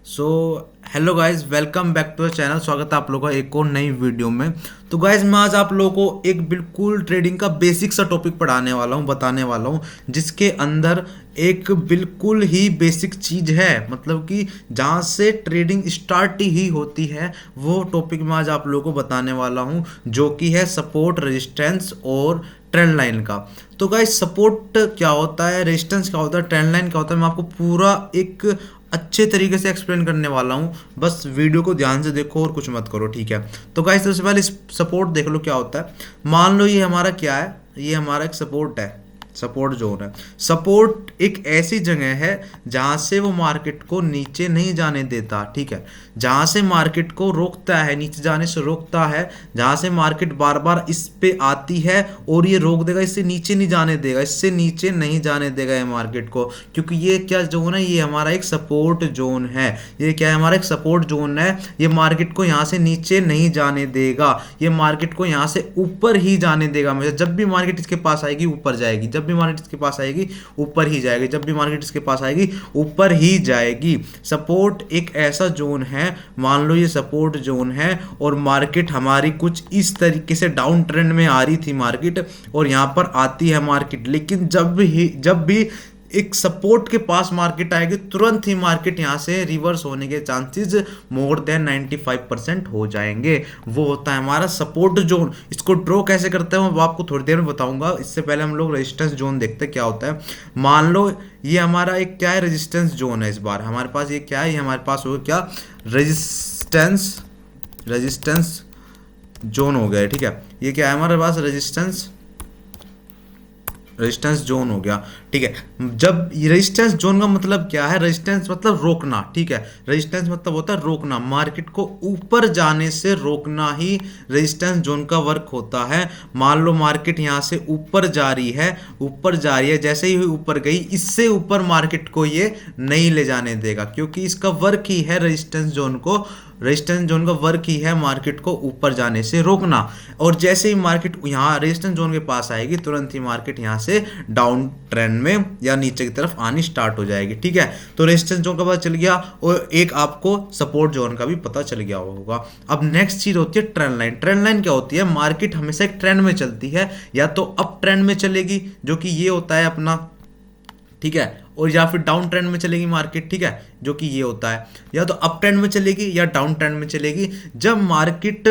So hello guys, welcome back to the channel. स्वागत है आप लोगों का एक और नई वीडियो में। तो गाइज मैं आज आप लोगों को एक बिल्कुल ट्रेडिंग का बेसिक सा टॉपिक पढ़ाने वाला हूँ, बताने वाला हूँ, जिसके अंदर एक बिल्कुल ही बेसिक चीज़ है, मतलब कि जहाँ से ट्रेडिंग स्टार्ट ही होती है, वो टॉपिक मैं आज आप लोगों को बताने वाला हूँ, जो कि है सपोर्ट, रेजिस्टेंस और ट्रेंड लाइन का। तो गाइस, सपोर्ट क्या होता है, रेजिस्टेंस क्या होता है, ट्रेंड लाइन क्या होता है, मैं आपको पूरा एक अच्छे तरीके से एक्सप्लेन करने वाला हूँ। बस वीडियो को ध्यान से देखो और कुछ मत करो, ठीक है। तो गाइस, सबसे पहले सपोर्ट देख लो क्या होता है। मान लो ये हमारा क्या है, ये हमारा एक सपोर्ट है, सपोर्ट जोन है। सपोर्ट एक ऐसी जगह है जहां से वो मार्केट को नीचे नहीं जाने देता, ठीक है। जहां से मार्केट को रोकता है, नीचे जाने से रोकता है, जहां से मार्केट बार बार इस पे आती है और ये रोक देगा, इससे नीचे नहीं जाने देगा, इससे नीचे नहीं जाने देगा ये मार्केट को। क्योंकि ये क्या जोन है, ये हमारा एक सपोर्ट जोन है। ये क्या है, हमारा एक सपोर्ट जोन है। ये मार्केट को यहाँ से नीचे नहीं जाने देगा, ये मार्केट को यहाँ से ऊपर ही जाने देगा। मतलब जब भी मार्केट इसके पास आएगी ऊपर जाएगी, जब भी मार्केट इसके पास आएगी ऊपर ही जाएगी, जब भी मार्केट इसके पास आएगी ऊपर ही जाएगी। सपोर्ट एक ऐसा जोन है, मान लो ये सपोर्ट जोन है और मार्केट हमारी कुछ इस तरीके से डाउन ट्रेंड में आ रही थी मार्केट, और यहाँ पर आती है मार्केट। लेकिन जब भी एक सपोर्ट के पास मार्केट आएगी, तुरंत ही मार्केट यहाँ से रिवर्स होने के चांसेस मोर देन 95% हो जाएंगे। वो होता है हमारा सपोर्ट जोन। इसको ड्रॉ कैसे करते हैं वो आपको थोड़ी देर में बताऊंगा। इससे पहले हम लोग रेजिस्टेंस जोन देखते हैं क्या होता है। मान लो ये हमारा एक क्या है, रेजिस्टेंस जोन है। इस बार हमारे पास ये क्या है, ये हमारे पास होगा क्या, रेजिस्टेंस, रेजिस्टेंस जोन हो गया है, ठीक है। ये क्या है हमारे पास, रेजिस्टेंस, रेजिस्टेंस जोन हो गया, ठीक है। जब रेजिस्टेंस जोन का मतलब क्या है, रेजिस्टेंस मतलब रोकना, ठीक है। रेजिस्टेंस मतलब होता है रोकना, मार्केट को ऊपर जाने से रोकना ही रेजिस्टेंस जोन का वर्क होता है। मान लो मार्केट यहाँ से ऊपर जा रही है, ऊपर जा रही है, जैसे ही ऊपर गई, इससे ऊपर मार्केट को ये नहीं ले जाने देगा, क्योंकि इसका वर्क ही है रेजिस्टेंस जोन को, रेजिस्टेंस जोन का वर्क ही है मार्केट को ऊपर जाने से रोकना। और जैसे ही मार्केट यहाँ रेजिस्टेंस जोन के पास आएगी, तुरंत ही मार्केट यहाँ से डाउन ट्रेंड में या नीचे की तरफ आनी स्टार्ट हो जाएगी, ठीक है। तो रेजिस्टेंस जोन का पता चल गया और एक आपको सपोर्ट जोन का भी पता चल गया होगा। अब नेक्स्ट चीज होती है ट्रेंड लाइन। ट्रेंड लाइन क्या होती है, मार्केट हमेशा एक ट्रेंड में चलती है, या तो अप ट्रेंड में चलेगी, जो कि ये होता है अपना, ठीक है, और या फिर डाउन ट्रेंड में चलेगी मार्केट, ठीक है, जो कि ये होता है। या तो अप ट्रेंड में चलेगी या डाउन ट्रेंड में चलेगी। जब मार्केट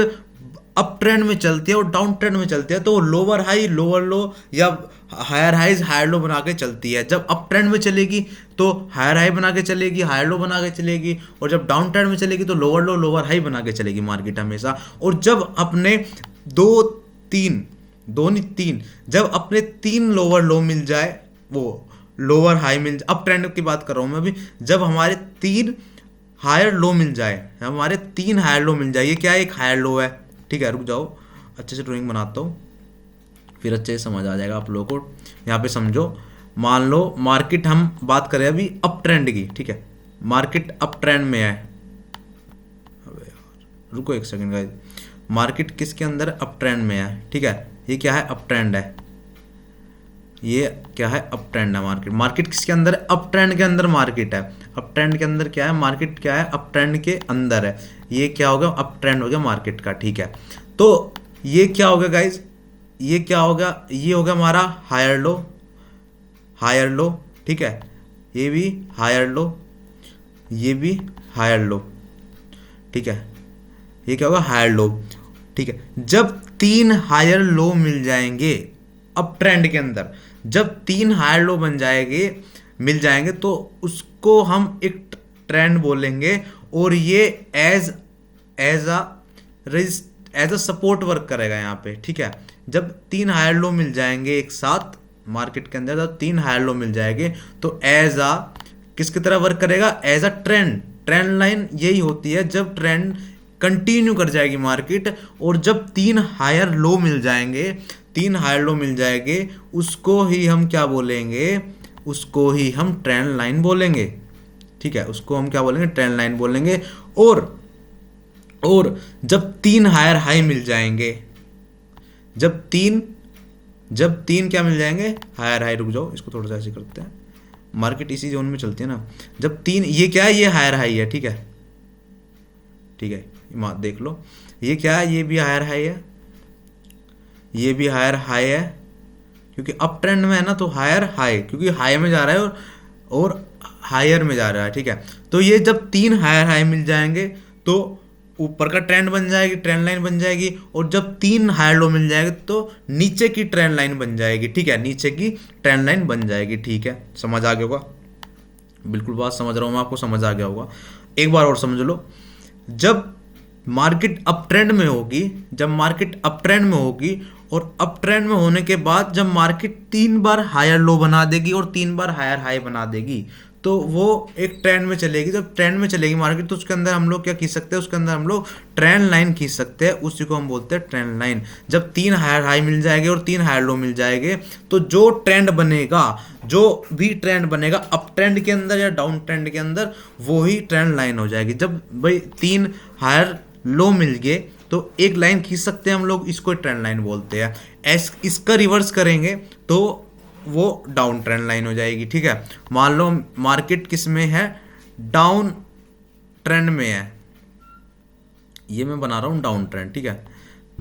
अप ट्रेंड में चलती है और डाउन ट्रेंड में चलती है, तो लोअर हाई लोअर लो या हायर हाइज हायर लो बना के चलती है। जब अप ट्रेंड में चलेगी तो हायर हाई बना के चलेगी, हायर लो बना के चलेगी, और जब डाउन ट्रेंड में चलेगी तो लोअर लो लोअर हाई बना के चलेगी मार्केट हमेशा। और जब अपने दो तीन, दो नहीं तीन, जब अपने तीन लोअर लो मिल जाए, वो लोअर हाई मिल जाए, अप ट्रेंड की बात कर रहा हूं मैं अभी, जब हमारे तीन हायर लो मिल जाए, हमारे तीन हायर लो मिल जाए, ये क्या है, एक हायर लो है, ठीक है। रुक जाओ, अच्छे से ड्राइंग बनाता हूँ, फिर अच्छे से समझ आ जाएगा आप लोगों को। यहाँ पे समझो, मान लो मार्केट, हम बात करें अभी अप ट्रेंड की, ठीक है, मार्केट अप ट्रेंड में है। अबे यार रुको एक सेकंड गाइस, मार्केट किसके अंदर, अप ट्रेंड में है, ठीक है। ये क्या है, अप ट्रेंड है, ये क्या है, अप ट्रेंड है मार्केट। मार्केट किसके अंदर है, अप ट्रेंड के अंदर मार्केट है। अप ट्रेंड के अंदर क्या है, मार्केट क्या है, अप ट्रेंड के अंदर है। ये क्या हो गया, अप ट्रेंड हो गया मार्केट का, ठीक है। तो ये क्या हो गया गाइज, ये क्या हो गया, ये हो गया हमारा हायर लो, हायर लो, ठीक है। ये भी हायर लो, ये भी हायर लो, ठीक है। ये क्या होगा, हायर लो, ठीक है। जब तीन हायर लो मिल जाएंगे अप ट्रेंड के अंदर, जब तीन हायर लो बन जाएंगे, मिल जाएंगे, तो उसको हम एक ट्रेंड बोलेंगे, और ये as as a as a support work करेगा यहाँ पे, ठीक है। जब तीन हायर लो मिल जाएंगे एक साथ मार्केट के अंदर, जब तीन हायर लो मिल जाएंगे, तो एज अ किसकी तरह वर्क करेगा, as a trend. Trend line यही होती है, जब ट्रेंड कंटिन्यू कर जाएगी मार्केट, और जब तीन हायर लो मिल जाएंगे, तीन हायर लो मिल जाएंगे, उसको ही हम क्या बोलेंगे, उसको ही हम ट्रेंड लाइन बोलेंगे, ठीक है। उसको हम क्या बोलेंगे, ट्रेंड लाइन बोलेंगे। और जब तीन हायर हाई मिल जाएंगे, जब तीन क्या मिल जाएंगे, हायर हाई, रुक जाओ इसको थोड़ा सा ऐसे करते हैं, मार्केट इसी जोन में चलती है ना। जब तीन, ये क्या है, ये हायर हाई है, ठीक है, ठीक है, देख लो ये क्या है, ये भी हायर हाई है, ये भी हायर हाई है, क्योंकि अप ट्रेंड में है ना, तो हायर हाई, क्योंकि हाई में जा रहा है और हायर में जा रहा है, ठीक है। तो ये जब तीन हायर हाई मिल जाएंगे तो ऊपर का ट्रेंड बन जाएगी, ट्रेंड लाइन बन जाएगी, और जब तीन हायर लो मिल जाएंगे तो नीचे की ट्रेंड लाइन बन जाएगी, ठीक है, नीचे की ट्रेंड लाइन बन जाएगी, ठीक है। समझ आ गया होगा, बिल्कुल बात समझ रहा हूँ मैं, आपको समझ आ गया होगा। एक बार और समझ लो, जब मार्केट अप ट्रेंड में होगी, जब मार्केट अप ट्रेंड में होगी और अप ट्रेंड में होने के बाद जब मार्केट तीन बार हायर लो बना देगी और तीन बार हायर हाई बना देगी, तो वो एक ट्रेंड में चलेगी। जब ट्रेंड में चलेगी मार्केट, तो उसके अंदर हम लोग क्या खींच सकते हैं, उसके अंदर हम लोग ट्रेंड लाइन खींच सकते हैं, उसी को हम बोलते हैं ट्रेंड लाइन। जब तीन हायर हाई मिल जाएंगे और तीन हायर लो मिल जाएंगे, तो जो ट्रेंड बनेगा, जो भी ट्रेंड बनेगा अप ट्रेंड के अंदर या डाउन ट्रेंड के अंदर, वो ही ट्रेंड लाइन हो जाएगी। जब भाई तीन हायर लो मिल गए तो एक लाइन खींच सकते हैं हम लोग, इसको ट्रेंड लाइन बोलते हैं। इसका रिवर्स करेंगे तो वो डाउन ट्रेंड लाइन हो जाएगी, ठीक है। मान लो मार्केट किस में है, डाउन ट्रेंड में है, ये मैं बना रहा हूँ डाउन ट्रेंड, ठीक है,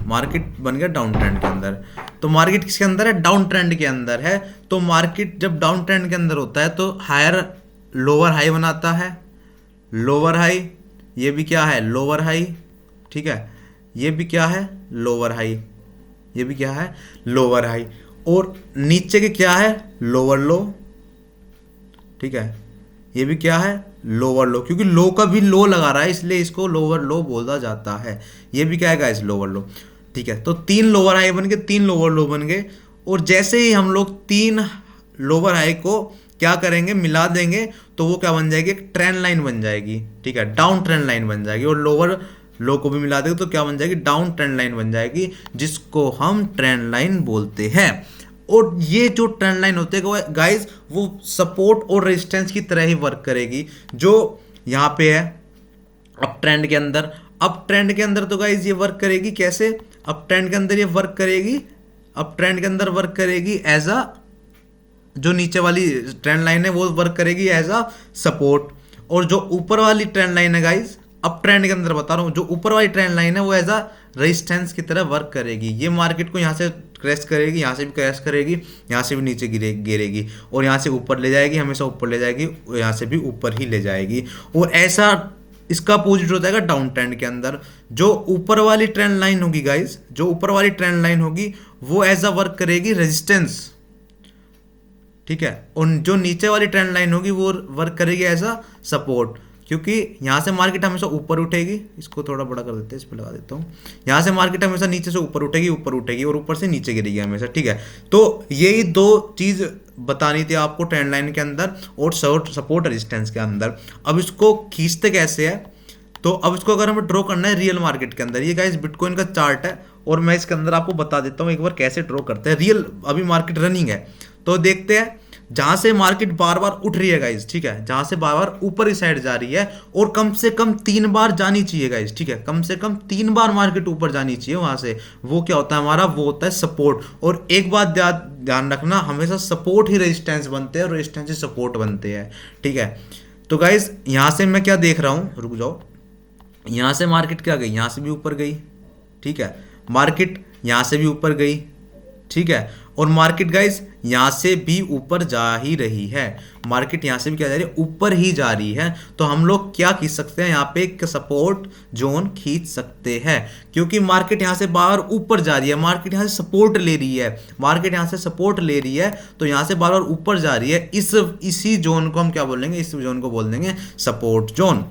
मार्केट बन गया डाउन ट्रेंड के अंदर। तो मार्केट किसके अंदर है, डाउन ट्रेंड के अंदर है। तो मार्केट जब डाउन ट्रेंड के अंदर होता है तो हायर लोअर हाई बनाता है, लोअर हाई, ये भी क्या है, लोअर हाई, ठीक है, ये भी क्या है, लोअर हाई, ये भी क्या है, लोअर हाई, और नीचे के क्या है, लोअर लो, ठीक है, ये भी क्या है, लोअर लो, क्योंकि लो का भी लो लगा रहा है इसलिए इसको लोअर लो बोला जाता है। ये भी क्या है गाइस, लोअर लो, ठीक है। तो तीन लोअर हाई बन गए, तीन लोअर लो बन गए, और जैसे ही हम लोग तीन लोअर हाई को क्या करेंगे, मिला देंगे, तो वो क्या बन जाएगी, एक ट्रेंड लाइन बन जाएगी, ठीक है, डाउन ट्रेंड लाइन बन जाएगी। और लोअर लो को भी मिला देंगे तो क्या बन जाएगी, डाउन ट्रेंड लाइन बन जाएगी, जिसको हम ट्रेंड लाइन बोलते हैं। और ये जो ट्रेंड लाइन होते हैं गाइस, वो सपोर्ट और रेजिस्टेंस की तरह ही वर्क करेगी, जो यहाँ पे है अप ट्रेंड के अंदर। अप ट्रेंड के अंदर तो गाइस ये वर्क करेगी कैसे, अप ट्रेंड के अंदर ये वर्क करेगी, अप ट्रेंड के अंदर वर्क करेगी एज अ, जो नीचे वाली ट्रेंड लाइन है वो वर्क करेगी एज अ सपोर्ट, और जो ऊपर वाली ट्रेंड लाइन है गाइस, अप ट्रेंड के अंदर बता रहा हूँ, जो ऊपर वाली ट्रेंड लाइन है वो एज अ रेजिस्टेंस की तरह वर्क करेगी। ये मार्केट को यहाँ से क्रैश करेगी, यहाँ से भी क्रैश करेगी, यहाँ से भी नीचे गिरेगी, और यहाँ से ऊपर ले जाएगी, हमेशा ऊपर ले जाएगी, और यहाँ से भी ऊपर ही ले जाएगी। और ऐसा इसका अपोजिट हो जाएगा डाउन ट्रेंड के अंदर। जो ऊपर वाली ट्रेंड लाइन होगी गाइस, जो ऊपर वाली ट्रेंड लाइन होगी वो एज अ वर्क करेगी रेजिस्टेंस, ठीक है, और जो नीचे वाली ट्रेंड लाइन होगी वो वर्क करेगी एज अ सपोर्ट, क्योंकि यहाँ से मार्केट हमेशा ऊपर उठेगी। इसको थोड़ा बड़ा कर देते हैं, इस पर लगा देता हूँ। यहाँ से मार्केट हमेशा नीचे से ऊपर उठेगी और ऊपर से नीचे गिरेगी हमेशा, ठीक है। तो यही दो चीज़ बतानी थी आपको ट्रेंड लाइन के अंदर और सपोर्ट रेजिस्टेंस के अंदर। अब इसको खींचते कैसे है, तो अब इसको अगर हमें ड्रॉ करना है रियल मार्केट के अंदर, ये गाइस बिटकॉइन का चार्ट है और मैं इसके अंदर आपको बता देता हूँ एक बार कैसे ड्रॉ करते हैं। रियल अभी मार्केट रनिंग है, तो देखते हैं जहां से मार्केट बार बार उठ रही है गाइस, ठीक है, जहां से बार बार ऊपर की साइड जा रही है, और कम से कम 3 बार जानी चाहिए गाइस, ठीक है, कम से कम 3 बार मार्केट ऊपर जानी चाहिए वहां से। वो क्या होता है हमारा, वो होता है सपोर्ट। और एक बात ध्यान रखना, हमेशा सपोर्ट ही रेजिस्टेंस बनते हैं और रेजिस्टेंस ही सपोर्ट बनते हैं, ठीक है। तो गाइस यहां से मैं क्या देख रहा हूं, रुक जाओ, यहां से मार्केट क्या गई, यहां से भी ऊपर गई, ठीक है, मार्केट यहां से भी ऊपर गई, ठीक है, और मार्केट गाइस यहां से भी ऊपर जा ही रही है, मार्केट यहां से भी क्या जा रही है, ऊपर ही जा रही है। तो हम लोग क्या खींच सकते हैं, यहाँ पे एक सपोर्ट जोन खींच सकते हैं, क्योंकि मार्केट यहां से बार ऊपर जा रही है, मार्केट यहां से सपोर्ट ले रही है, मार्केट यहां से सपोर्ट ले रही है, तो यहां से बार बार ऊपर जा रही है। इसी जोन को हम क्या बोलेंगे, इस जोन को बोल देंगे सपोर्ट जोन।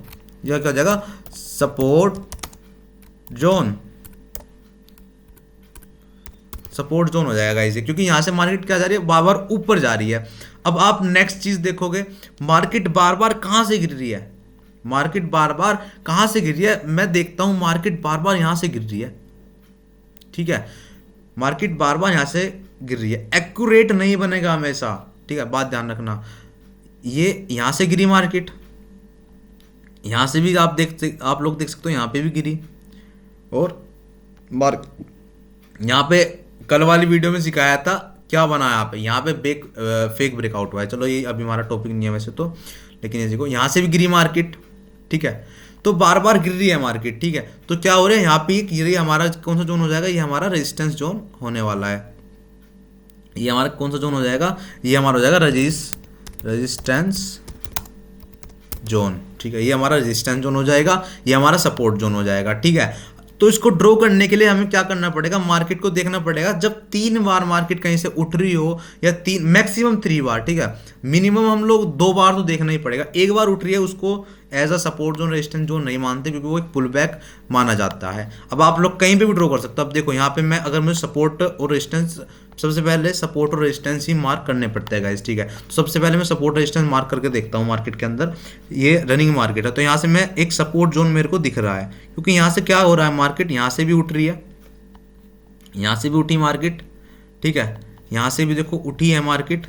यह क्या हो जाएगा, सपोर्ट जोन, सपोर्ट जोन हो जाएगा इसे, क्योंकि यहां से मार्केट क्या जा रही है, बार बार ऊपर जा रही है। अब आप नेक्स्ट चीज देखोगे, मार्केट बार बार कहां से गिर रही है, मार्केट बार बार कहां से गिर रही है, मैं देखता हूं मार्केट बार बार यहां से गिर रही है, ठीक है, मार्केट बार बार यहां से गिर रही है। एक्यूरेट नहीं बनेगा हमेशा, ठीक है, बात ध्यान रखना। ये यहां से गिरी मार्केट, यहां से भी आप लोग देख सकते हो, यहां पे भी गिरी, और यहां पे कल वाली वीडियो में सिखाया था क्या बना है यहाँ पे फेक ब्रेकआउट हुआ है। चलो ये अभी हमारा टॉपिक नहीं है वैसे तो, लेकिन ये देखो यहाँ से भी गिरी मार्केट, ठीक है। तो बार बार गिर रही है मार्केट, ठीक है। तो क्या हो रहा है यहाँ पे, ये हमारा कौन सा जोन हो जाएगा, ये हमारा रेजिस्टेंस जोन होने वाला है। ये हमारा कौन सा जोन हो जाएगा, ये हमारा हो जाएगा रेजिस्टेंस जोन, ठीक है। ये हमारा रेजिस्टेंस जोन हो जाएगा, ये हमारा सपोर्ट जोन हो जाएगा, ठीक है। तो इसको ड्रॉ करने के लिए हमें क्या करना पड़ेगा, मार्केट को देखना पड़ेगा जब 3 बार मार्केट कहीं से उठ रही हो, या 3 मैक्सिमम 3 बार, ठीक है। मिनिमम हम लोग 2 बार तो देखना ही पड़ेगा। एक बार उठ रही है उसको as a support zone resistance zone नहीं मानते, क्योंकि वो एक पुल बैक माना जाता है। अब आप लोग कहीं पे भी ड्रॉ कर सकते हो। अब देखो यहाँ पे मैं, अगर मुझे सपोर्ट और रेजिस्टेंस, सबसे पहले सपोर्ट और रेजिस्टेंस ही मार्क करने पड़ते हैं गाइस, ठीक है। तो सबसे पहले मैं सपोर्ट रेजिस्टेंस मार्क करके देखता हूँ मार्केट के अंदर। ये रनिंग मार्केट है, तो यहाँ से मैं एक सपोर्ट जोन मेरे को दिख रहा है, क्योंकि यहाँ से क्या हो रहा है, मार्केट यहाँ से भी उठ रही है, यहाँ से भी उठी मार्केट, ठीक है। यहाँ से भी देखो उठी है मार्केट,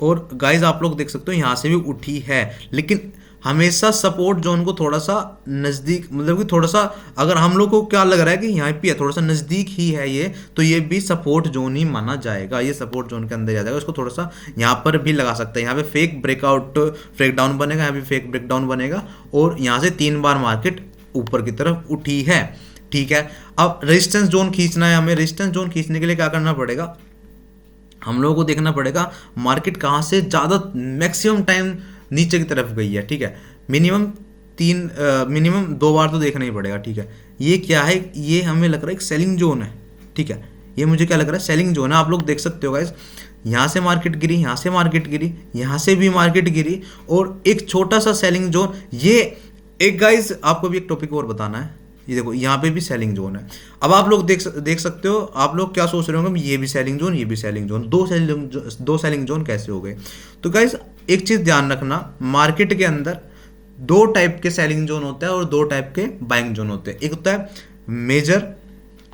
और गाइस आप लोग देख सकते हो यहाँ से भी उठी है। लेकिन हमेशा सपोर्ट जोन को थोड़ा सा नज़दीक, मतलब कि थोड़ा सा, अगर हम लोग को क्या लग रहा है कि यहाँ पे है, थोड़ा सा नज़दीक ही है ये, तो ये भी सपोर्ट जोन ही माना जाएगा, ये सपोर्ट जोन के अंदर आ जाएगा। इसको थोड़ा सा यहाँ पर भी लगा सकते हैं। यहाँ पे फेक ब्रेकआउट, फेक डाउन बनेगा, यहाँ पे फेक ब्रेक डाउन बनेगा, और यहाँ से 3 बार मार्केट ऊपर की तरफ उठी है, ठीक है। अब रेजिस्टेंस जोन खींचना है हमें। रेजिस्टेंस जोन खींचने के लिए क्या करना पड़ेगा, हम लोगों को देखना पड़ेगा मार्केट कहाँ से ज़्यादा मैक्सिमम टाइम नीचे की तरफ गई है, ठीक है। मिनिमम 2 बार तो देखना ही पड़ेगा, ठीक है। ये क्या है, ये हमें लग रहा है एक सेलिंग जोन है, ठीक है। ये मुझे क्या लग रहा है, सेलिंग जोन है। आप लोग देख सकते हो गाइस, यहाँ से मार्केट गिरी, यहाँ से मार्केट गिरी, यहाँ से भी मार्केट गिरी, और एक छोटा सा सेलिंग जोन। ये एक गाइस आपको भी एक टॉपिक और बताना है, ये देखो यहाँ पे भी सेलिंग जोन है। अब आप लोग देख सकते हो, आप लोग क्या सोच रहे होंगे, ये भी सेलिंग जोन, ये भी सेलिंग जोन, दो सेलिंग जोन कैसे हो गए। तो गाइस एक चीज़ ध्यान रखना, मार्केट के अंदर 2 टाइप के सेलिंग जोन होते हैं और 2 टाइप के बाइंग जोन होते हैं। एक होता है मेजर,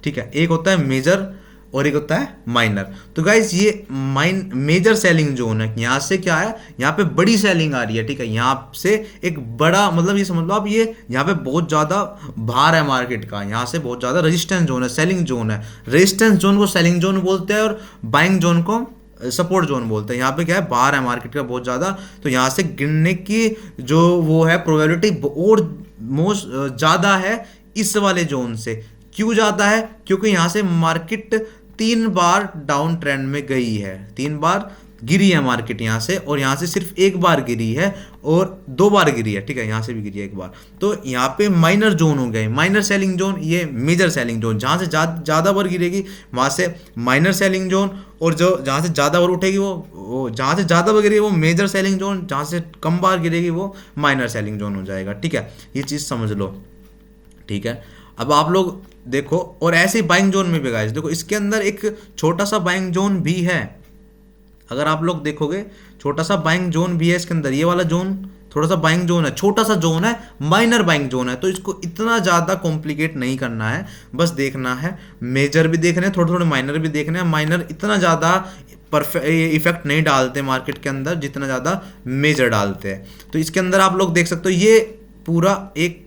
ठीक है, एक होता है मेजर और एक होता है माइनर। तो गाइस ये मेजर सेलिंग जोन है। यहाँ से क्या है, यहाँ पे बड़ी सेलिंग आ रही है, ठीक है। यहाँ से एक बड़ा, मतलब ये समझ लो आप, ये यहाँ पे बहुत ज़्यादा भार है मार्केट का, यहाँ से बहुत ज़्यादा रेजिस्टेंस जोन है, सेलिंग जोन है। रेजिस्टेंस जोन को सेलिंग जोन बोलते हैं, और बाइंग जोन को सपोर्ट जोन बोलते हैं। यहाँ पे क्या है, बाहर है मार्केट का बहुत ज़्यादा, तो यहाँ से गिरने की जो वो है प्रोबेबिलिटी और मोस्ट ज़्यादा है इस वाले जोन से। क्यों ज़्यादा है, क्योंकि यहाँ से मार्केट 3 बार डाउन ट्रेंड में गई है, 3 बार गिरी है मार्केट यहाँ से, और यहाँ से सिर्फ 1 बार गिरी है, और 2 बार गिरी है, ठीक है। यहाँ से भी गिरी है 1 बार। तो यहाँ पे माइनर जोन हो गए, माइनर सेलिंग जोन, ये मेजर सेलिंग जोन। जहाँ से ज़्यादा बार गिरेगी वहाँ से माइनर सेलिंग जोन, और जो जहाँ से ज़्यादा बार उठेगी वो जहाँ से ज़्यादा बार गिरेगी वो मेजर सेलिंग जोन, जहाँ से कम बार गिरेगी वो माइनर सेलिंग जोन हो जाएगा, ठीक है। ये चीज़ समझ लो, ठीक है। अब आप लोग देखो, और ऐसे ही बाइंग जोन में भी गाइस देखो, इसके अंदर एक छोटा सा बाइंग जोन भी है। अगर आप लोग देखोगे, छोटा सा बाइंग जोन भी है इसके अंदर। ये वाला जोन थोड़ा सा बाइंग जोन है, छोटा सा जोन है, माइनर बाइंग जोन है। तो इसको इतना ज़्यादा कॉम्प्लिकेट नहीं करना है, बस देखना है मेजर भी देखने हैं, थोड़े थोड़े माइनर भी देखने हैं। माइनर इतना ज़्यादा इफेक्ट नहीं डालते मार्केट के अंदर जितना ज़्यादा मेजर डालते हैं। तो इसके अंदर आप लोग देख सकते हो, ये पूरा एक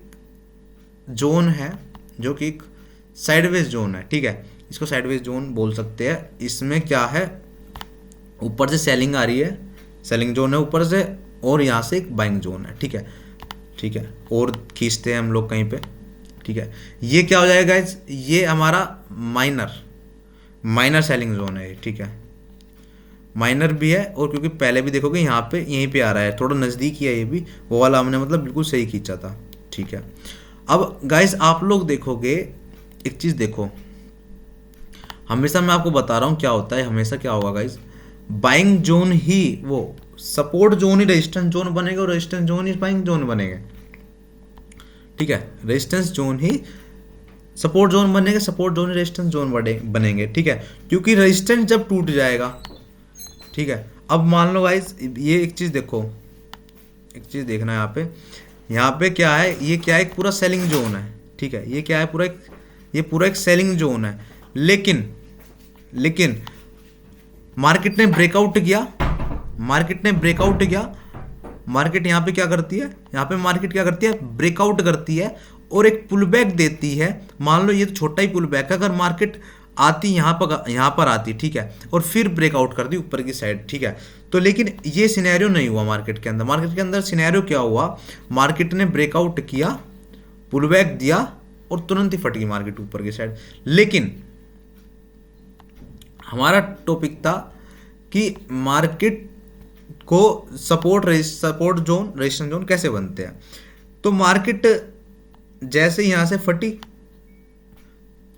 जोन है जो कि साइडवेज जोन है, ठीक है। इसको साइडवेज जोन बोल सकते हैं। इसमें क्या है, ऊपर से सेलिंग आ रही है, सेलिंग जोन है ऊपर से, और यहाँ से एक बाइंग जोन है, ठीक है, ठीक है। और खींचते हैं हम लोग कहीं पे, ठीक है। ये क्या हो जाएगा गाइस, ये हमारा माइनर सेलिंग जोन है, ठीक है। माइनर भी है, और क्योंकि पहले भी देखोगे यहाँ पे यहीं पे आ रहा है, थोड़ा नज़दीक ही है ये भी, वो वाला हमने मतलब बिल्कुल सही खींचा था, ठीक है। अब गाइस आप लोग देखोगे, एक चीज़ देखो, हमेशा मैं आपको बता रहा हूँ क्या होता है, हमेशा क्या होगा गाइस, बाइंग जोन ही वो सपोर्ट जोन ही रेजिस्टेंस जोन बनेगा, और रेजिस्टेंस जोन ही बाइंग जोन बनेगा, ठीक है। रेजिस्टेंस जोन ही सपोर्ट जोन बनेगा, सपोर्ट जोन ही रेजिस्टेंस जोन बनेंगे, ठीक है। क्योंकि रेजिस्टेंस जब टूट जाएगा, ठीक है। अब मान लो गाइस, ये एक चीज़ देखो, एक चीज़ देखना यहाँ पे क्या है, ये क्या है, एक पूरा सेलिंग जोन है, ठीक है। ये क्या है, ये पूरा एक सेलिंग जोन है। लेकिन मार्केट ने ब्रेकआउट किया, मार्केट यहाँ पे क्या करती है, यहाँ पे मार्केट क्या करती है, ब्रेकआउट करती है, और एक पुल बैक देती है। मान लो ये तो छोटा ही पुल बैक है, अगर मार्केट आती यहाँ पर आती, ठीक है, और फिर ब्रेकआउट कर दी ऊपर की साइड, ठीक है। तो लेकिन ये सिनेरियो नहीं हुआ मार्केट के अंदर। मार्केट के अंदर सिनेरियो क्या हुआ, मार्केट ने ब्रेकआउट किया, पुल बैक दिया और तुरंत ही फट गई मार्केट ऊपर की साइड। लेकिन हमारा टॉपिक था कि मार्केट को सपोर्ट जोन, रेजिस्टेंस जोन कैसे बनते हैं। तो मार्केट जैसे यहां से फटी,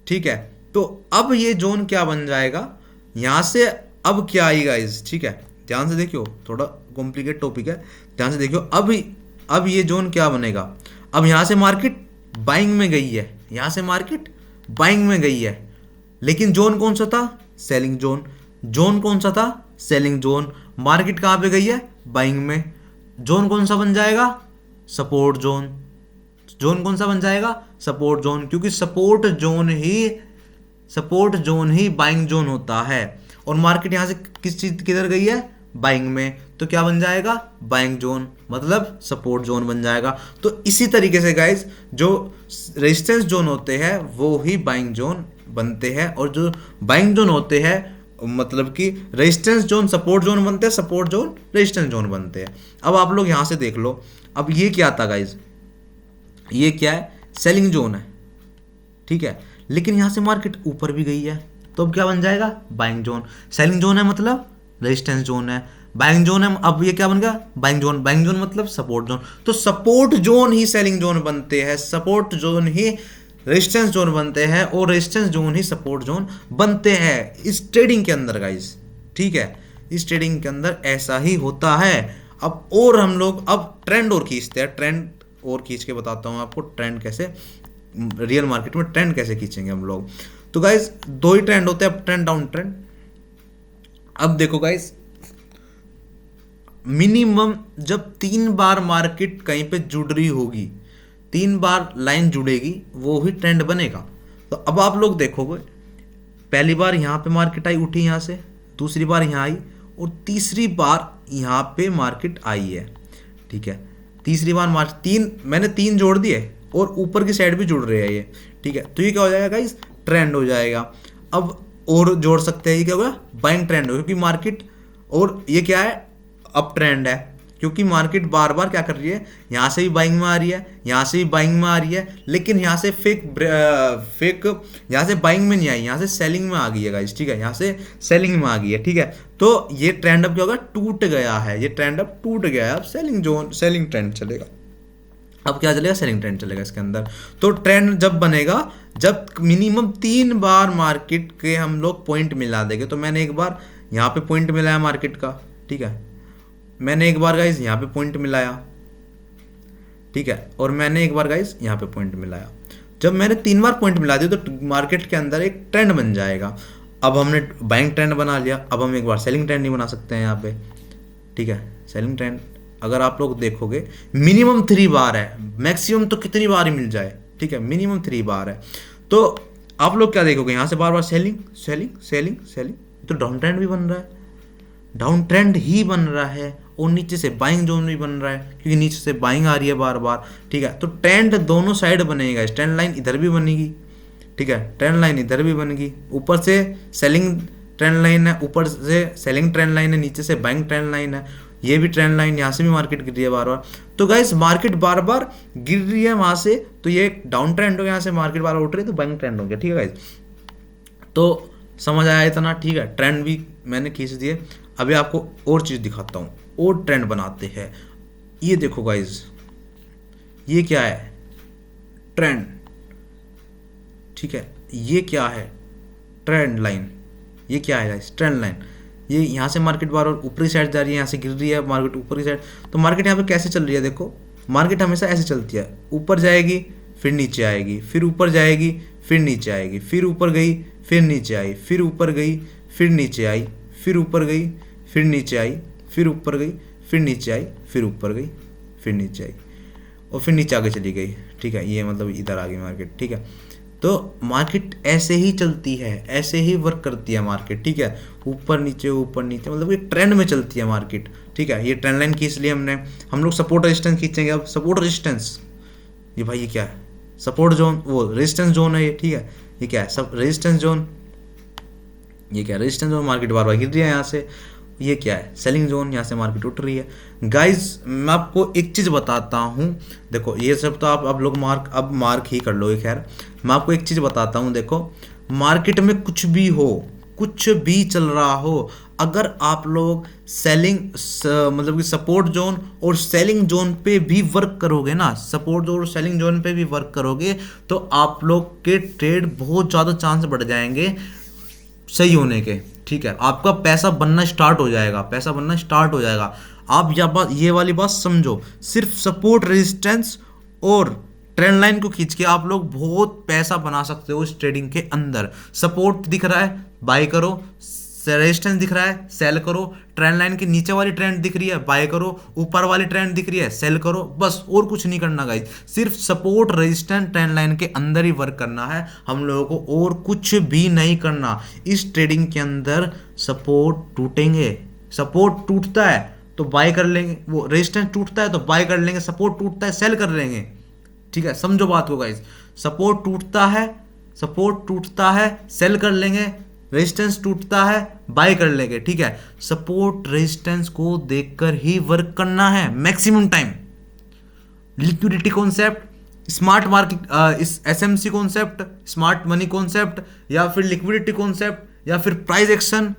ठीक है, तो अब ये जोन क्या बन जाएगा, यहां से अब क्या आएगा इस, ठीक है, ध्यान से देखियो, थोड़ा कॉम्प्लिकेट टॉपिक है, ध्यान से देखियो। अब ये जोन क्या बनेगा, अब यहां से मार्केट बाइंग में गई है, यहां से मार्केट बाइंग में गई है, लेकिन जोन कौन सा था, सेलिंग जोन। जोन कौन सा था, सेलिंग जोन। मार्केट कहां पे गई है, बाइंग में। जोन कौन सा बन जाएगा, सपोर्ट जोन। जोन कौन सा बन जाएगा, सपोर्ट जोन, क्योंकि सपोर्ट जोन ही बाइंग जोन होता है। और मार्केट यहां से किधर गई है, बाइंग में, तो क्या बन जाएगा, बाइंग जोन, मतलब सपोर्ट जोन बन जाएगा। तो इसी तरीके से गाइस जो रेजिस्टेंस जोन होते हैं वो ही बाइंग जोन बनते हैं, और जो बाइंग जोन होते हैं मतलब कि रेजिस्टेंस जोन सपोर्ट जोन बनते हैं, सपोर्ट जोन रेजिस्टेंस जोन बनते हैं। अब आप लोग यहां से देख लो, अब ये क्या था गाइस, ये क्या है, सेलिंग जोन है, ठीक है, लेकिन यहां से मार्केट ऊपर भी गई है, तो अब क्या बन जाएगा, बाइंग जोन। सेलिंग जोन है मतलब रेजिस्टेंस जोन है, बाइंग जोन है, अब ये क्या बन गया, बाइंग जोन। बाइंग जोन मतलब सपोर्ट जोन। तो सपोर्ट जोन ही सेलिंग जोन बनते हैं, सपोर्ट जोन ही रेजिस्टेंस जोन बनते हैं, और रेजिस्टेंस जोन ही सपोर्ट जोन बनते हैं इस ट्रेडिंग के अंदर गाइस, ठीक है। इस ट्रेडिंग के अंदर ऐसा ही होता है। अब और हम लोग अब ट्रेंड और खींचते हैं, ट्रेंड और खींच के बताता हूँ आपको ट्रेंड कैसे, रियल मार्केट में ट्रेंड कैसे खींचेंगे हम लोग। तो गाइस दो ही ट्रेंड होते हैं, अप ट्रेंड डाउन ट्रेंड। अब देखो गाइस, मिनिमम जब 3 बार मार्केट कहीं पे जुड़ रही होगी, 3 बार लाइन जुड़ेगी, वो ही ट्रेंड बनेगा। तो अब आप लोग देखोगे, पहली बार यहां पे मार्केट आई, उठी यहां से, दूसरी बार यहां आई, और तीसरी बार यहां पे मार्केट आई है, ठीक है। तीसरी बार मैंने 3 जोड़ दिए और ऊपर की साइड भी जुड़ रहे हैं ये, ठीक है। तो ये क्या हो जाएगा गाइस, ट्रेंड हो जाएगा। अब और जोड़ सकते हैं, ये क्या होगा, बाइंग ट्रेंड होगा, क्योंकि मार्केट, और ये क्या है, अप ट्रेंड है, क्योंकि मार्केट बार बार क्या कर रही है, यहाँ से भी बाइंग में आ रही है, यहाँ से भी बाइंग में आ रही है, लेकिन यहाँ से फेक यहाँ से बाइंग में नहीं आई, यहाँ से सेलिंग में आ गई है गाइस, ठीक है, यहाँ से सेलिंग में आ गई है, ठीक है। तो ये ट्रेंड अब क्या होगा, टूट गया है, ये ट्रेंड अब टूट गया है, अब सेलिंग ट्रेंड चलेगा। अब क्या चलेगा, सेलिंग ट्रेंड चलेगा इसके अंदर। तो ट्रेंड जब बनेगा, जब मिनिमम 3 बार मार्केट के हम लोग पॉइंट मिला देंगे। तो मैंने एक बार यहाँ पे पॉइंट मिलाया मार्केट का, ठीक है, मैंने एक बार गाइस यहाँ पे पॉइंट मिलाया, ठीक है, और मैंने एक बार गाइस यहाँ पे पॉइंट मिलाया। जब मैंने 3 बार पॉइंट मिला दिया तो मार्केट के अंदर एक ट्रेंड बन जाएगा। अब हमने बाइंग ट्रेंड बना लिया, अब हम एक बार सेलिंग ट्रेंड नहीं बना सकते हैं यहाँ पे, ठीक है। सेलिंग ट्रेंड अगर आप लोग देखोगे मिनिमम 3 बार है, मैक्सिमम तो कितनी बार ही मिल जाए, ठीक है, मिनिमम 3 बार है। तो आप लोग क्या देखोगे, यहाँ से बार बार सेलिंग सेलिंग सेलिंग सेलिंग, तो डाउन ट्रेंड भी बन रहा है, डाउन ट्रेंड ही बन रहा है, और नीचे से बाइंग जोन भी बन रहा है, क्योंकि नीचे से बाइंग आ रही है बार बार, ठीक है। तो ट्रेंड दोनों साइड बनेगा, ट्रेंड लाइन इधर भी बनेगी, ठीक है, ट्रेंड लाइन इधर भी बनेगी, ऊपर से सेलिंग ट्रेंड लाइन है, ऊपर से सेलिंग ट्रेंड लाइन है, नीचे से बाइंग ट्रेंड लाइन है, ये भी ट्रेंड लाइन, यहाँ से भी मार्केट गिर रही है बार बार। तो गाइस मार्केट बार बार गिर रही है वहां से, तो ये डाउन ट्रेंड हो गया, यहाँ से मार्केट बार बार उठ रही है, तो बाइंग ट्रेंड हो गया, ठीक है गाइस। तो समझ आया इतना, ठीक है, ट्रेंड भी मैंने खींच दिए। अभी आपको और चीज़ दिखाता हूँ, और ट्रेंड बनाते हैं। ये देखो गाइस, ये क्या है, ट्रेंड, ठीक है, ये क्या है, ट्रेंड लाइन, ये क्या है गाइस, ट्रेंड लाइन। ये यहाँ से मार्केट बार बार ऊपरी साइड जा रही है, यहाँ से गिर रही है मार्केट ऊपरी साइड। तो मार्केट यहाँ पे कैसे चल रही है, देखो मार्केट हमेशा ऐसे चलती है, ऊपर जाएगी फिर नीचे आएगी, फिर ऊपर जाएगी फिर नीचे आएगी, फिर ऊपर गई फिर नीचे आई, फिर ऊपर गई फिर नीचे आई, फिर ऊपर गई फिर नीचे आई, फिर ऊपर गई फिर नीचे आई, फिर ऊपर गई फिर नीचे आई, और फिर नीचे आगे चली गई, ठीक है। ये मतलब इधर आ गई मार्केट, ठीक है। तो मार्केट ऐसे ही चलती है, ऐसे ही वर्क करती है मार्केट, ठीक है, ऊपर नीचे मतलब ये ट्रेंड में चलती है मार्केट, ठीक है। ये ट्रेंड लाइन खींच ली हमने, हम लोग सपोर्ट रेजिस्टेंस खींचेंगे। अब सपोर्ट रेजिस्टेंस, ये भाई ये क्या है, सपोर्ट जोन, वो रेजिस्टेंस जोन है ये, ठीक है। ये क्या है, सब रेजिस्टेंस जोन, ये क्या रेजिस्टेंस जोन, मार्केट बार बार गिर रही है यहाँ से, ये क्या है सेलिंग जोन, यहाँ से मार्केट उठ रही है। गाइज मैं आपको एक चीज़ बताता हूँ, देखो ये सब तो आप लोग मार्क ही कर लोगे, खैर मैं आपको एक चीज़ बताता हूँ। देखो मार्केट में कुछ भी हो, कुछ भी चल रहा हो, अगर आप लोग मतलब कि सपोर्ट जोन और सेलिंग जोन पे भी वर्क करोगे ना, सपोर्ट जोन और सेलिंग जोन पे भी वर्क करोगे, तो आप लोग के ट्रेड बहुत ज़्यादा चांस बढ़ जाएंगे सही होने के। ठीक है, आपका पैसा बनना स्टार्ट हो जाएगा, पैसा बनना स्टार्ट हो जाएगा। आप ये वाली बात समझो, सिर्फ सपोर्ट रेजिस्टेंस और ट्रेंड लाइन को खींच के आप लोग बहुत पैसा बना सकते हो इस ट्रेडिंग के अंदर। सपोर्ट दिख रहा है बाय करो, रेजिस्टेंस दिख रहा है सेल करो, ट्रेंड लाइन के नीचे वाली ट्रेंड दिख रही है बाय करो, ऊपर वाली ट्रेंड दिख रही है सेल करो, बस और कुछ नहीं करना गाइस। सिर्फ सपोर्ट रेजिस्टेंस ट्रेंड लाइन के अंदर ही वर्क करना है हम लोगों को, और कुछ भी नहीं करना इस ट्रेडिंग के अंदर। सपोर्ट टूटेंगे, सपोर्ट टूटता है तो बाय कर लेंगे, वो रेजिस्टेंस टूटता है तो बाय कर लेंगे, सपोर्ट टूटता है सेल कर लेंगे। ठीक है, समझो बात को गाइस, सपोर्ट टूटता है सेल कर लेंगे, रेजिस्टेंस टूटता है बाय कर लेंगे। ठीक है, सपोर्ट रेजिस्टेंस को देखकर ही वर्क करना है maximum time. Liquidity concept, smart market, इस SMC concept, smart money concept, या फिर लिक्विडिटी कॉन्सेप्ट, या फिर प्राइस एक्शन,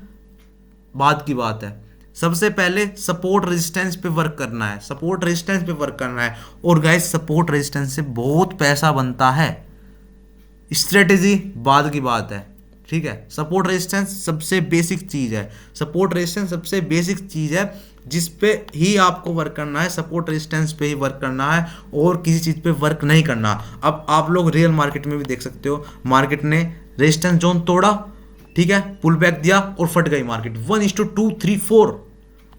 बात की बात है। सबसे पहले सपोर्ट रेजिस्टेंस पे वर्क करना है, सपोर्ट रेजिस्टेंस पे वर्क करना है। और गाइस सपोर्ट रेजिस्टेंस से बहुत पैसा बनता है, स्ट्रेटेजी बाद की बात है। ठीक है, सपोर्ट रेजिस्टेंस सबसे बेसिक चीज़ है, सपोर्ट रेजिस्टेंस सबसे बेसिक चीज़ है जिस पे ही आपको वर्क करना है, सपोर्ट रेजिस्टेंस पे ही वर्क करना है और किसी चीज़ पे वर्क नहीं करना। अब आप लोग रियल मार्केट में भी देख सकते हो, मार्केट ने रेजिस्टेंस जोन तोड़ा, ठीक है, पुल बैक दिया और फट गई मार्केट। 1:2 3 4,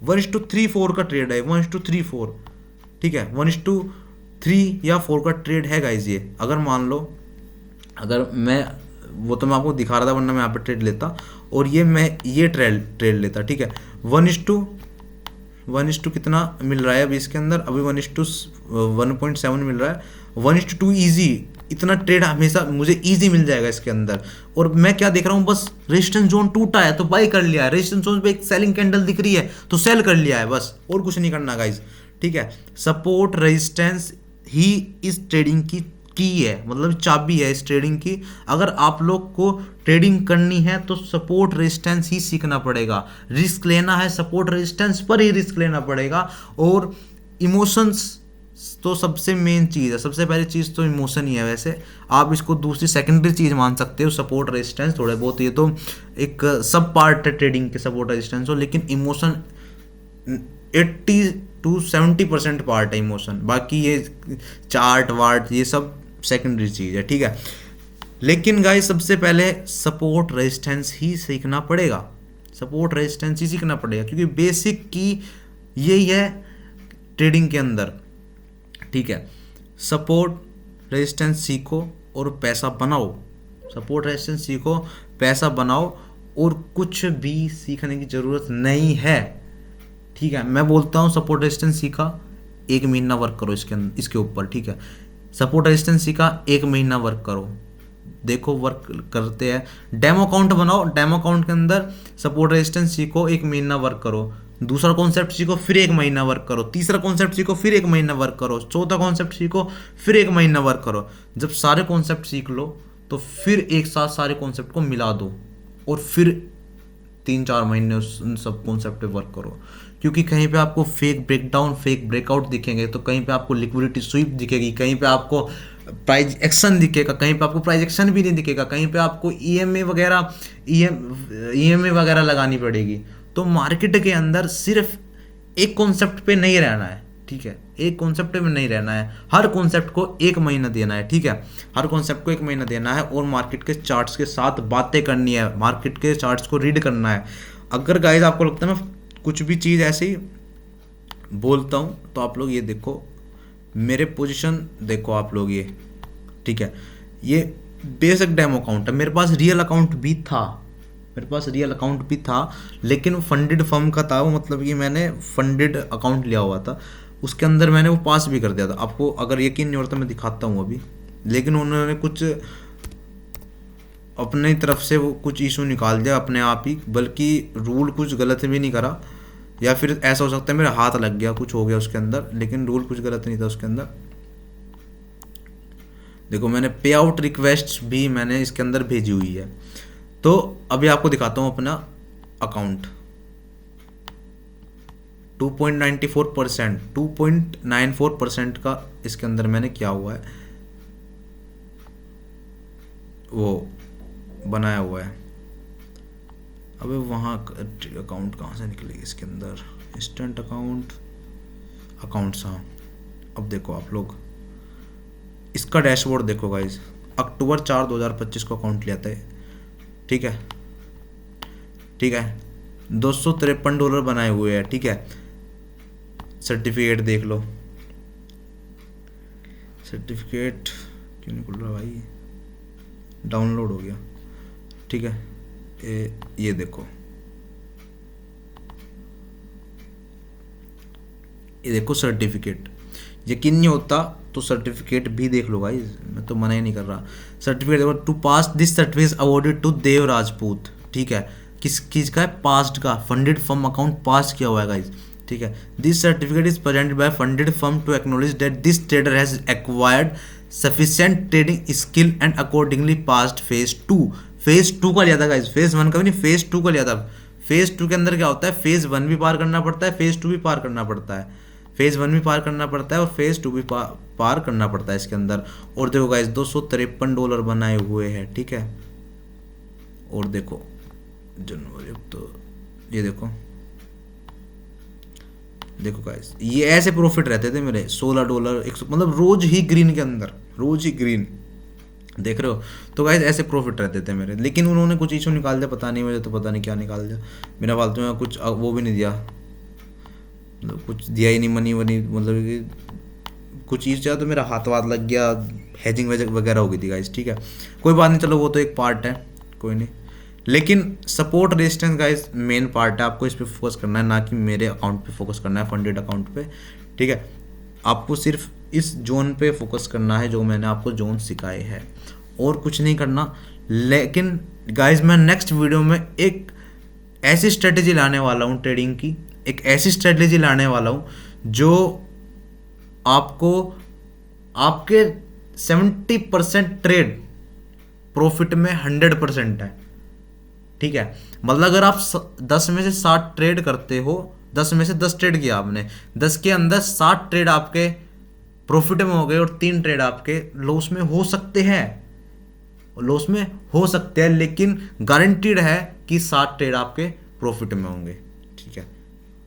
1:3 4 का ट्रेड है, 1:3 4। ठीक है, 1:3 या 4 का ट्रेड है गाइज ये। अगर मान लो, अगर मैं वो तो मैं आपको दिखा रहा था, वरना मैं यहाँ पे ट्रेड लेता और ये ट्रेड लेता। ठीक है, 1:1 कितना मिल रहा है अभी इसके अंदर, अभी 1:1.7 मिल रहा है। 1:2 ईजी, इतना ट्रेड हमेशा मुझे ईजी मिल जाएगा इसके अंदर। और मैं क्या देख रहा हूँ, बस रेजिस्टेंस जोन टूटा है तो बाय कर लिया है, रेजिस्टेंस जोन पे एक सेलिंग कैंडल दिख रही है तो सेल कर लिया है, बस और कुछ नहीं करना गाइज। ठीक है, सपोर्ट रेजिस्टेंस ही इस ट्रेडिंग की है, मतलब चाबी है इस ट्रेडिंग की। अगर आप लोग को ट्रेडिंग करनी है तो सपोर्ट रेजिस्टेंस ही सीखना पड़ेगा, रिस्क लेना है सपोर्ट रेजिस्टेंस पर ही रिस्क लेना पड़ेगा। और इमोशंस तो सबसे मेन चीज़ है, सबसे पहली चीज़ तो इमोशन ही है। वैसे आप इसको दूसरी सेकेंडरी चीज़ मान सकते हो, सपोर्ट रेजिस्टेंस थोड़े बहुत, ये तो एक सब पार्ट है ट्रेडिंग के, सपोर्ट रेजिस्टेंस हो, लेकिन इमोशन 80 to 70% पार्ट है इमोशन, बाकी ये चार्ट वार्ट ये सब सेकेंडरी चीज़ है। ठीक है, लेकिन गाइस सबसे पहले सपोर्ट रेजिस्टेंस ही सीखना पड़ेगा, सपोर्ट रेजिस्टेंस ही सीखना पड़ेगा, क्योंकि बेसिक की यही है ट्रेडिंग के अंदर। ठीक है, सपोर्ट रेजिस्टेंस सीखो और पैसा बनाओ, सपोर्ट रेजिस्टेंस सीखो पैसा बनाओ, और कुछ भी सीखने की ज़रूरत नहीं है। ठीक है, मैं बोलता हूँ सपोर्ट रेजिस्टेंस सीखा 1 महीना वर्क करो इसके ऊपर। ठीक है, सपोर्ट रेजिस्टेंस सीखा 1 महीना वर्क करो, देखो वर्क करते हैं। डेमो अकाउंट बनाओ, डेमो अकाउंट के अंदर सपोर्ट रेजिस्टेंस सीखो, 1 महीना वर्क करो, दूसरा कॉन्सेप्ट सीखो फिर 1 महीना वर्क करो, तीसरा कॉन्सेप्ट सीखो फिर 1 महीना वर्क करो, चौथा कॉन्सेप्ट सीखो फिर 1 महीना वर्क करो। जब सारे कॉन्सेप्ट सीख लो तो फिर एक साथ सारे कॉन्सेप्ट को मिला दो और फिर 3-4 महीने उन सब कॉन्सेप्ट पे वर्क करो। क्योंकि कहीं पे आपको फेक ब्रेकडाउन, फेक ब्रेकआउट दिखेंगे, तो कहीं पे आपको लिक्विडिटी स्वीप दिखेगी, कहीं पे आपको प्राइस एक्शन दिखेगा, कहीं पे आपको प्राइस एक्शन भी नहीं दिखेगा, कहीं पे आपको ईएमए वगैरह लगानी पड़ेगी। तो मार्केट के अंदर सिर्फ एक कॉन्सेप्ट पे नहीं रहना है। ठीक है, एक कॉन्सेप्ट में नहीं रहना है, हर कॉन्सेप्ट को 1 महीना देना है। ठीक है, हर कॉन्सेप्ट को 1 महीना देना है और मार्केट के चार्ट्स के साथ बातें करनी है, मार्केट के चार्ट्स को रीड करना है। अगर गाइस आपको लगता है मैं कुछ भी चीज़ ऐसे ही बोलता हूँ तो आप लोग ये देखो, मेरे पोजीशन देखो आप लोग ये। ठीक है, ये बेसिक डेमो अकाउंट है, मेरे पास रियल अकाउंट भी था, मेरे पास रियल अकाउंट भी था, लेकिन फंडेड फर्म का था वो, मतलब कि मैंने फंडेड अकाउंट लिया हुआ था, उसके अंदर मैंने वो पास भी कर दिया था। आपको अगर यकीन नहीं होता मैं दिखाता हूँ अभी, लेकिन उन्होंने कुछ अपनी तरफ से वो कुछ इशू निकाल दिया अपने आप ही, बल्कि रूल कुछ गलत भी नहीं करा, या फिर ऐसा हो सकता है मेरा हाथ लग गया, कुछ हो गया उसके अंदर, लेकिन रूल कुछ गलत नहीं था उसके अंदर। देखो मैंने पे आउट रिक्वेस्ट भी मैंने इसके अंदर भेजी हुई है। तो अभी आपको दिखाता हूँ अपना अकाउंट। 2.94%, 2.94% का इसके अंदर मैंने किया हुआ है, वो बनाया हुआ है। अबे वहाँ अकाउंट कहाँ से निकलेगी इसके अंदर, इंस्टेंट अकाउंट, अकाउंट्स, हाँ। अब देखो आप लोग इसका डैशबोर्ड देखो गाइज, अक्टूबर 4 2025 को अकाउंट लिया था, ठीक है, ठीक है। $253 बनाए हुए हैं, ठीक है। सर्टिफिकेट देख लो, सर्टिफिकेट क्यों नहीं खुल रहा भाई, डाउनलोड हो गया, ठीक है। ये देखो, ये देखो सर्टिफिकेट, यकीन नहीं होता तो सर्टिफिकेट भी देख लो गाइस, मैं तो मना ही नहीं कर रहा। सर्टिफिकेट देखो, to pass this certificate awarded to Dev Rajput, ठीक है। किस चीज़ का है, पास्ट का, फंडेड फर्म अकाउंट पास किया हुआ है गाइस, ठीक है। This certificate is presented by funded firm to acknowledge that this trader has acquired sufficient trading skill and accordingly past phase 2। Phase 2 का लिया था गाइस, फेज 1 का भी नहीं, फेज 2 का लिया था। फेज 2 के अंदर क्या होता है, फेज 1 भी पार करना पड़ता है, फेज 2 भी पार करना पड़ता है, फेज 1 भी पार करना पड़ता है और फेज 2 भी पार करना पड़ता है इसके अंदर। और देखो गाइस $253 बनाए हुए हैं, ठीक है। और देखो जनवरी, तो ये देखो, देखो गाइस ये ऐसे प्रॉफिट रहते थे मेरे, $16, 100, मतलब रोज ही ग्रीन के अंदर, रोज ही ग्रीन, देख रहे हो। तो गाइस ऐसे प्रॉफिट रहते थे मेरे, लेकिन उन्होंने कुछ इशू निकाल दिया, पता नहीं मुझे, तो पता नहीं क्या निकाल दिया, बिना फालतू में कुछ वो भी नहीं दिया, मतलब कुछ दिया ही नहीं, मनी वनी, मतलब कि कुछ चीज़ चाहे तो मेरा हाथ वाथ लग गया, हैजिंग वगैरह हो गई थी गाइस, ठीक है। कोई बात नहीं, चलो वो तो एक पार्ट है, कोई नहीं। लेकिन support resistance guys main part है, आपको इस पर फोकस करना है, ना कि मेरे अकाउंट पे फोकस करना है, फंडेड अकाउंट पे, ठीक है। आपको सिर्फ इस जोन पे फोकस करना है जो मैंने आपको जोन सिखाए हैं, और कुछ नहीं करना। लेकिन गाइस मैं नेक्स्ट वीडियो में एक ऐसी स्ट्रेटेजी लाने वाला हूँ ट्रेडिंग की, एक ऐसी स्ट्रेटेजी लाने वाला हूँ जो आपको आपके 70% ट्रेड प्रॉफिट में 100% है, ठीक है। मतलब अगर आप 10 में से 60 ट्रेड करते हो, 10 में से 10 ट्रेड किया आपने, 10 के अंदर 60 ट्रेड आपके प्रॉफिट में हो गए और 3 ट्रेड आपके लॉस में हो सकते हैं, लॉस में हो सकते हैं, लेकिन गारंटीड है कि 60 ट्रेड आपके प्रॉफिट में होंगे, ठीक है।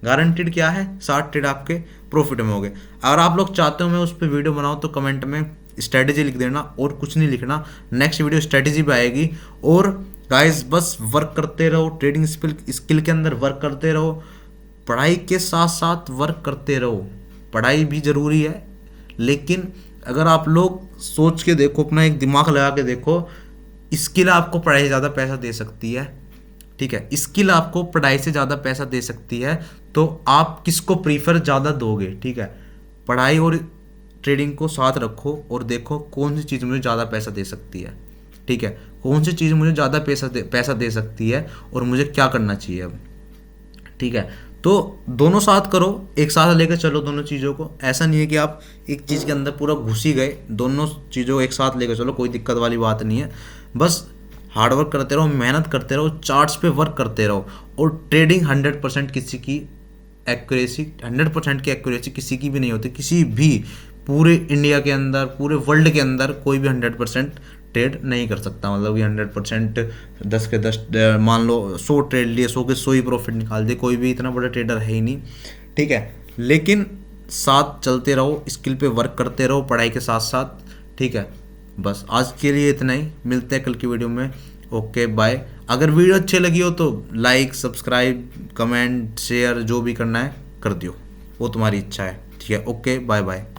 गारंटीड क्या है, 60 ट्रेड आपके प्रॉफिट में होंगे। अगर आप लोग चाहते हो मैं उस पर वीडियो बनाऊं तो कमेंट में स्ट्रेटेजी लिख देना, और कुछ नहीं लिखना, नेक्स्ट वीडियो स्ट्रेटेजी पे आएगी। और गाइस बस वर्क करते रहो, ट्रेडिंग स्किल के अंदर वर्क करते रहो, पढ़ाई के साथ साथ वर्क करते रहो। पढ़ाई भी ज़रूरी है, लेकिन अगर आप लोग सोच के देखो, अपना एक दिमाग लगा के देखो, स्किल आपको पढ़ाई से ज़्यादा पैसा दे सकती है, ठीक है। स्किल आपको पढ़ाई से ज़्यादा पैसा दे सकती है, तो आप किसको प्रीफर ज़्यादा दोगे, ठीक है। पढ़ाई और ट्रेडिंग को साथ रखो और देखो कौन सी चीज़ मुझे ज़्यादा पैसा दे सकती है, ठीक है। कौन सी चीज़ मुझे ज़्यादा पैसा दे सकती है और मुझे क्या करना चाहिए अब, ठीक है। तो दोनों साथ करो, एक साथ लेकर चलो दोनों चीज़ों को। ऐसा नहीं है कि आप एक चीज़ के अंदर पूरा घुस ही गए, दोनों चीज़ों को एक साथ लेकर चलो, कोई दिक्कत वाली बात नहीं है। बस हार्ड वर्क करते रहो, मेहनत करते रहो, चार्ट्स पे वर्क करते रहो, और ट्रेडिंग 100% किसी की एक्यूरेसी, 100% की एक्यूरेसी किसी की भी नहीं होती, किसी भी पूरे इंडिया के अंदर, पूरे वर्ल्ड के अंदर कोई भी 100% ट्रेड नहीं कर सकता। मतलब कि 100% 10 के 10, मान लो 100 ट्रेड लिए, 100 के 100 ही प्रॉफिट निकाल दे, कोई भी इतना बड़ा ट्रेडर है ही नहीं, ठीक है। लेकिन साथ चलते रहो, स्किल पे वर्क करते रहो पढ़ाई के साथ साथ, ठीक है। बस आज के लिए इतना ही, मिलते हैं कल की वीडियो में। Okay bye. अगर वीडियो अच्छी लगी हो तो लाइक, सब्सक्राइब, कमेंट, शेयर जो भी करना है कर दियो, वो तुम्हारी इच्छा है, ठीक है। Okay bye bye.